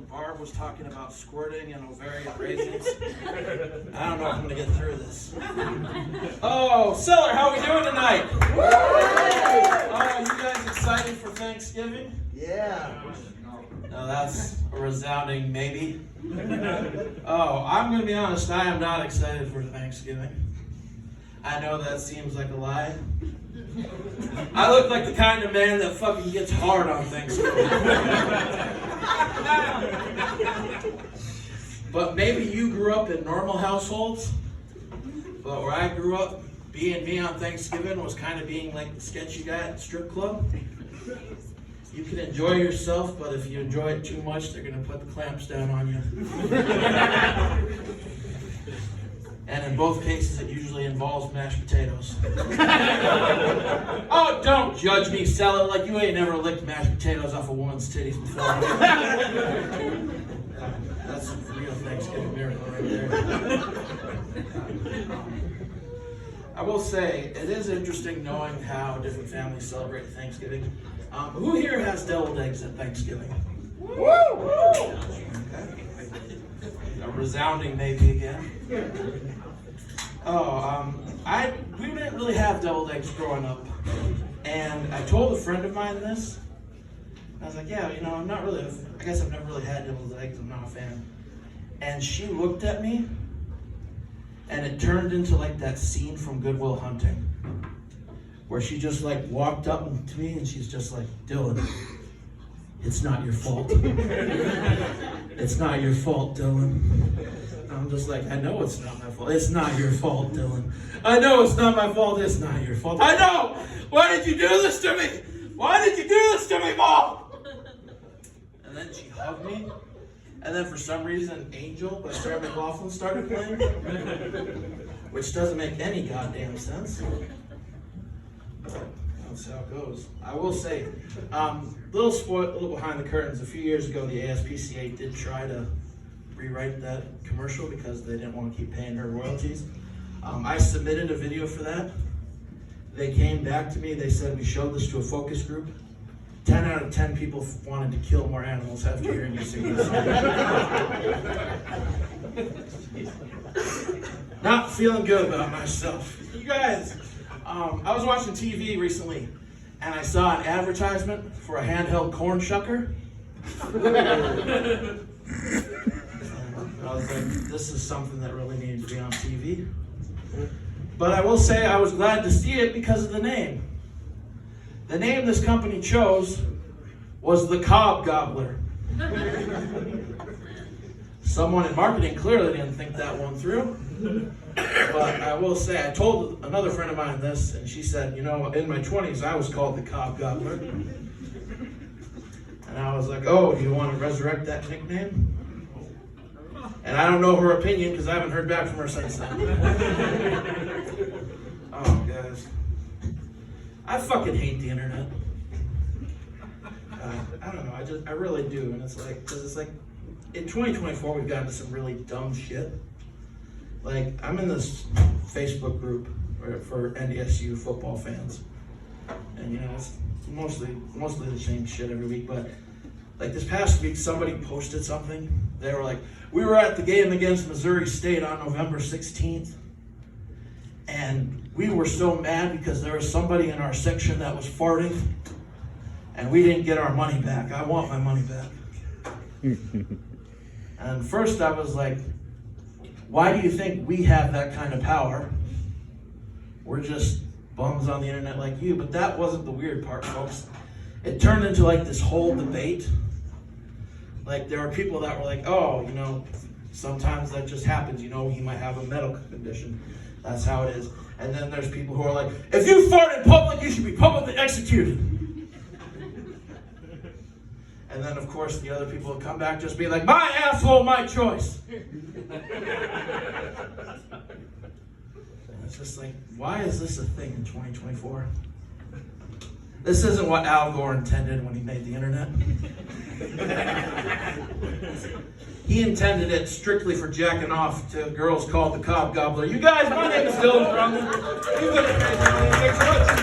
Barb was talking about squirting and ovarian raisins. I don't know if I'm going to get through this. Oh, Seller, how are we doing tonight? You guys excited for Thanksgiving? Yeah. No, that's a resounding maybe. I'm going to be honest, I am not excited for Thanksgiving. I know that seems like a lie. I look like the kind of man that fucking gets hard on Thanksgiving. But maybe you grew up in normal households, but where I grew up, being me on Thanksgiving was kind of being like the sketchy guy at the strip club. You can enjoy yourself, but if you enjoy it too much, they're going to put the clamps down on you. And in both cases, it usually involves mashed potatoes. Oh, don't judge me, Seller, like you ain't never licked mashed potatoes off a woman's titties before. That's a real Thanksgiving miracle right there. I will say, it is interesting knowing how different families celebrate Thanksgiving. Who here has deviled eggs at Thanksgiving? Woo! Okay. A resounding maybe again. We didn't really have deviled eggs growing up. And I told a friend of mine this. I was like, yeah, I guess I've never really had deviled eggs. I'm not a fan. And she looked at me, and it turned into like that scene from Good Will Hunting, where she just like walked up to me and she's just like, Dylan, it's not your fault. It's not your fault, Dylan. I'm just like, I know it's not my fault. It's not your fault, Dylan. I know it's not my fault. It's not your fault. I know! Why did you do this to me? Why did you do this to me, Mom? And then she hugged me. And then for some reason, Angel by Sarah McLachlan started playing. Which doesn't make any goddamn sense. That's how it goes. I will say, little behind the curtains. A few years ago, the ASPCA did try to rewrite that commercial because they didn't want to keep paying her royalties. I submitted a video for that. They came back to me. They said we showed this to a focus group. 10 out of 10 people wanted to kill more animals after hearing you sing this song. Not feeling good about myself. You guys, I was watching TV recently, and I saw an advertisement for a handheld corn shucker. I was like, this is something that really needed to be on TV. But I will say I was glad to see it because of the name. The name this company chose was the Cob Gobbler. Someone in marketing clearly didn't think that one through. But I will say, I told another friend of mine this, and she said, in my 20s, I was called the Cob Gobbler. And I was like, oh, do you want to resurrect that nickname? And I don't know her opinion because I haven't heard back from her since then. Oh, guys. I fucking hate the internet. I don't know, I really do. And it's like, in 2024, we've gotten to some really dumb shit. Like, I'm in this Facebook group for NDSU football fans. And, it's mostly the same shit every week. But, like, this past week, somebody posted something. They were like, we were at the game against Missouri State on November 16th. And we were so mad because there was somebody in our section that was farting. And we didn't get our money back. I want my money back. And first I was like, why do you think we have that kind of power? We're just bums on the internet like you. But that wasn't the weird part, folks. It turned into like this whole debate. Like there were people that were like, oh, sometimes that just happens. He might have a medical condition. That's how it is. And then there's people who are like, if you fart in public, you should be publicly executed. And then, of course, the other people will come back just be like, my asshole, my choice. And it's just like, why is this a thing in 2024? This isn't what Al Gore intended when he made the internet. He intended it strictly for jacking off to girls called the Cob Gobbler. You guys, my name is Dylan Brunson. Thanks so much.